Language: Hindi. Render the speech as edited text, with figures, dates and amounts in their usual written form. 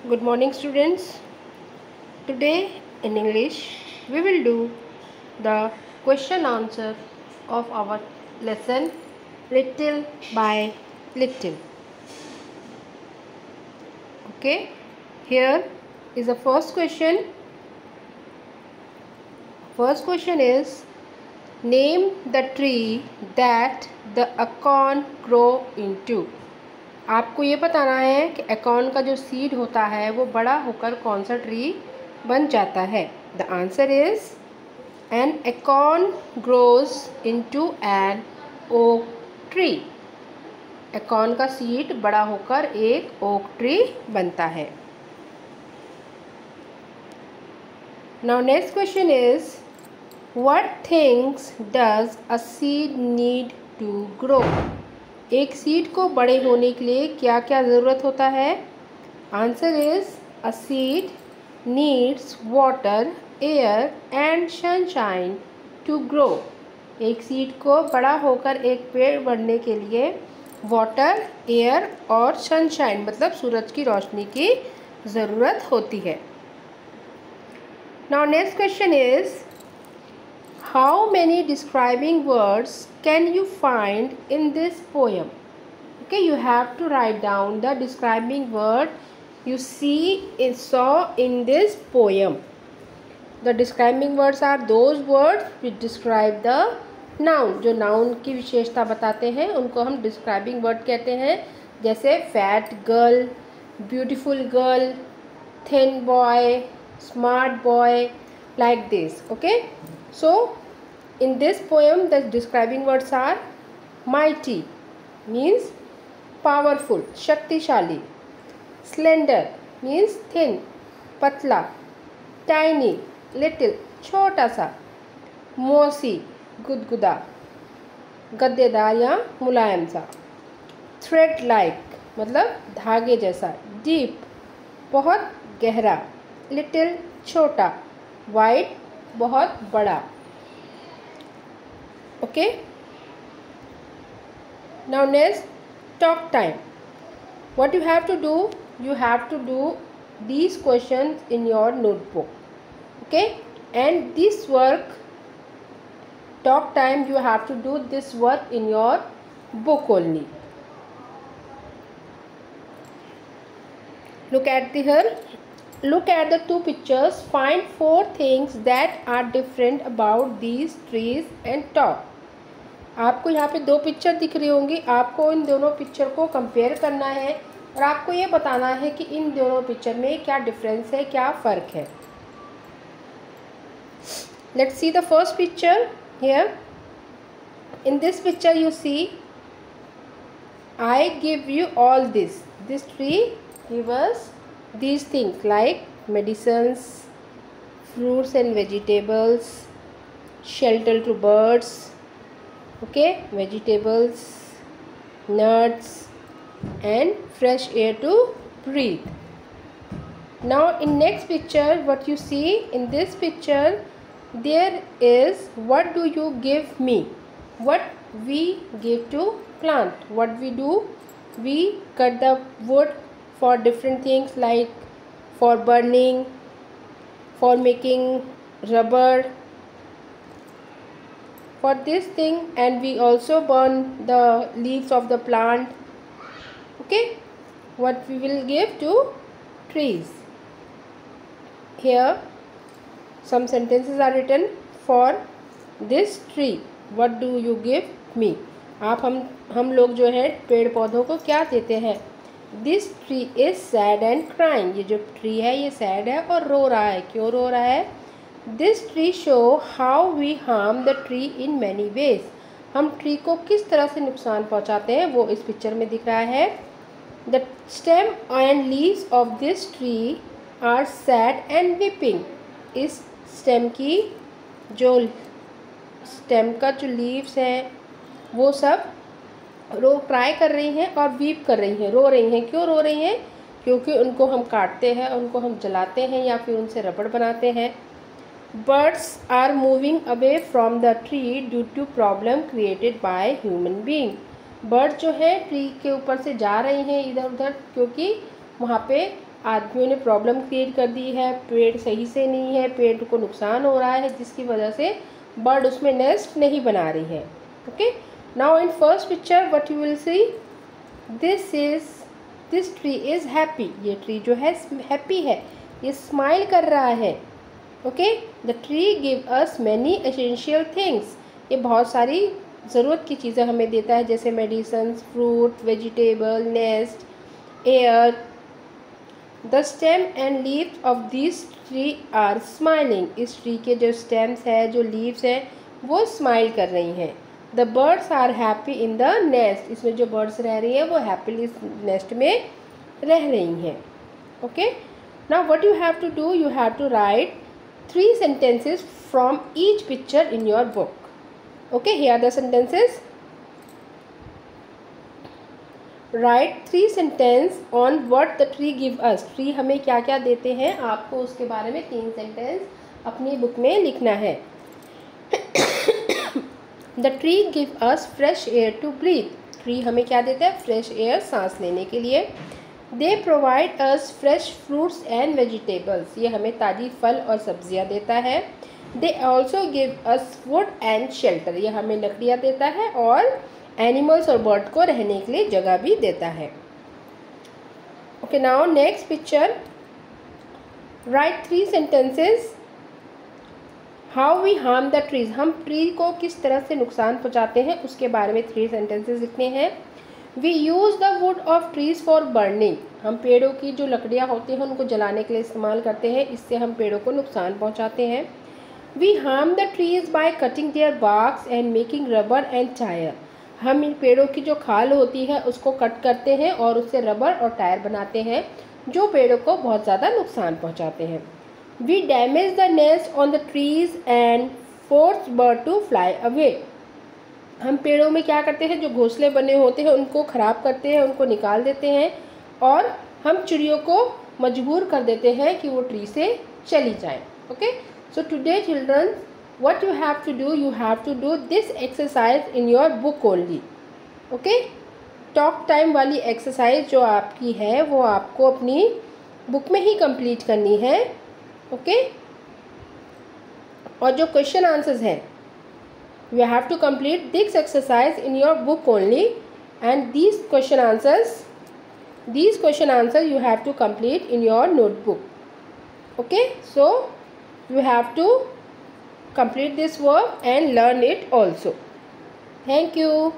Good morning, students. Today in English we will do the question answer of our lesson little by little. Okay, here is the first question. First question is, name the tree that the acorn grow into. आपको ये बताना है कि एकॉर्न का जो सीड होता है वो बड़ा होकर कौन सा ट्री बन जाता है. The answer is an acorn grows into an oak tree. Acorn का सीड बड़ा होकर एक ओक ट्री बनता है. Now next question is, what things does a seed need to grow. एक सीड को बड़े होने के लिए क्या क्या ज़रूरत होता है. Answer is a seed needs water, air and sunshine to grow. एक सीड को बड़ा होकर एक पेड़ बढ़ने के लिए वाटर, एयर और सनशाइन मतलब सूरज की रोशनी की ज़रूरत होती है. Now next question is, how many describing words can you find in this poem. Okay, you have to write down the describing word you saw in this poem. The describing words are those words which describe the noun. जो noun की विशेषता बताते हैं उनको हम describing word कहते हैं. जैसे fat girl, beautiful girl, thin boy, smart boy, like this. Okay, so in this poem the describing words are mighty means powerful, शक्तिशाली. slender means thin, पतला. tiny, little, छोटा सा. mossy, गुदगुदा, गद्देदार या मुलायम सा. thread like मतलब धागे जैसा. deep, बहुत गहरा. little, छोटा. wide, बहुत बड़ा. Okay, now next, talk time. What you have to do, you have to do these questions in your notebook. Okay, and this work, talk time, you have to do this work in your book only. Look at the two pictures. Find 4 things that are different about these trees and talk. आपको यहाँ पे 2 पिक्चर दिख रही होंगी. आपको इन दोनों पिक्चर को कंपेयर करना है और आपको ये बताना है कि इन दोनों पिक्चर में क्या डिफरेंस है, क्या फ़र्क है. Let's see the first picture. Here in this picture you see, I give you all this. This tree give us these things like medicines, fruits and vegetables, shelter to birds, okay, vegetables, nuts and fresh air to breathe. Now in next picture what you see, in this picture there is, what do you give me. What we give to plant, what we do, we cut the wood for different things like for burning, for making rubber, for this thing, and we also burn the leaves of the plant. Okay, what we will give to trees. Here some sentences are written for this tree. What do you give me. आप हम लोग जो है पेड़ पौधों को क्या देते हैं. This tree is sad and crying. ये जो ट्री है ये सैड है और रो रहा है. क्यों रो रहा है. This tree show how we harm the tree in many ways. हम ट्री को किस तरह से नुकसान पहुंचाते हैं वो इस पिक्चर में दिख रहा है. The stem and leaves of this tree are sad and weeping. इस स्टेम की जो स्टेम का जो लीव्स हैं वो सब ट्राई कर रही हैं और वीप कर रही हैं, रो रही हैं. क्यों रो रही हैं. क्योंकि उनको हम काटते हैं, उनको हम जलाते हैं या फिर उनसे रबड़ बनाते हैं. Birds are moving away from the tree due to problem created by human being. Bird जो है ट्री के ऊपर से जा रही हैं इधर उधर क्योंकि वहाँ पे आदमियों ने प्रॉब्लम क्रिएट कर दी है, पेड़ सही से नहीं है, पेड़ को नुकसान हो रहा है, जिसकी वजह से बर्ड उसमें नेस्ट नहीं बना रही है। Okay, now in first picture what you will see, this tree is happy. ये ट्री जो है हैप्पी है, ये स्माइल कर रहा है। Okay, the tree give us many essential things. ये बहुत सारी ज़रूरत की चीज़ें हमें देता है, जैसे medicine, fruit, vegetable, nest, air. The stem and leaves of this tree are smiling. इस ट्री के जो स्टेम्स है, जो लीव्स हैं, वो स्माइल कर रही हैं। The birds are happy in the nest. इसमें जो बर्ड्स रह रही हैं वो हैप्पीली नेस्ट में रह रही हैं। Okay, now what you have to do, you have to write 3 sentences from each picture in your book. Okay, here are the sentences. Write 3 sentences on what the tree give us. Tree हमें क्या क्या देते हैं, आपको उसके बारे में 3 सेंटेंस अपनी बुक में लिखना है। The tree give us fresh air to breathe. Tree हमें क्या देता है, फ्रेश एयर सांस लेने के लिए। They provide us fresh fruits and vegetables. ये हमें ताज़ी फल और सब्जियां देता है। They also give us wood and shelter. ये हमें लकड़ियाँ देता है और एनिमल्स और बर्ड को रहने के लिए जगह भी देता है। Okay, now next picture. Write 3 sentences. How we harm the trees. हम ट्री को किस तरह से नुकसान पहुँचाते हैं, उसके बारे में 3 sentences लिखने हैं। We use the wood of trees for burning. हम पेड़ों की जो लकड़ियाँ होती हैं उनको जलाने के लिए इस्तेमाल करते हैं, इससे हम पेड़ों को नुकसान पहुंचाते हैं। We harm the trees by cutting their barks and making rubber and tire. हम इन पेड़ों की जो खाल होती है उसको कट करते हैं और उससे रबर और टायर बनाते हैं, जो पेड़ों को बहुत ज़्यादा नुकसान पहुँचाते हैं। We damage the nest on the trees and force bird to fly away. हम पेड़ों में क्या करते हैं, जो घोंसले बने होते हैं उनको ख़राब करते हैं, उनको निकाल देते हैं और हम चिड़ियों को मजबूर कर देते हैं कि वो ट्री से चली जाएं। Okay, so today children what you have to do, you have to do this exercise in your book only. Okay, talk time वाली एक्सरसाइज जो आपकी है वो आपको अपनी बुक में ही कंप्लीट करनी है। ओके, और जो क्वेश्चन आंसर्स हैं, you have to complete this exercise in your book only, and these question answers you have to complete in your notebook. Okay, so you have to complete this work and learn it also. Thank you.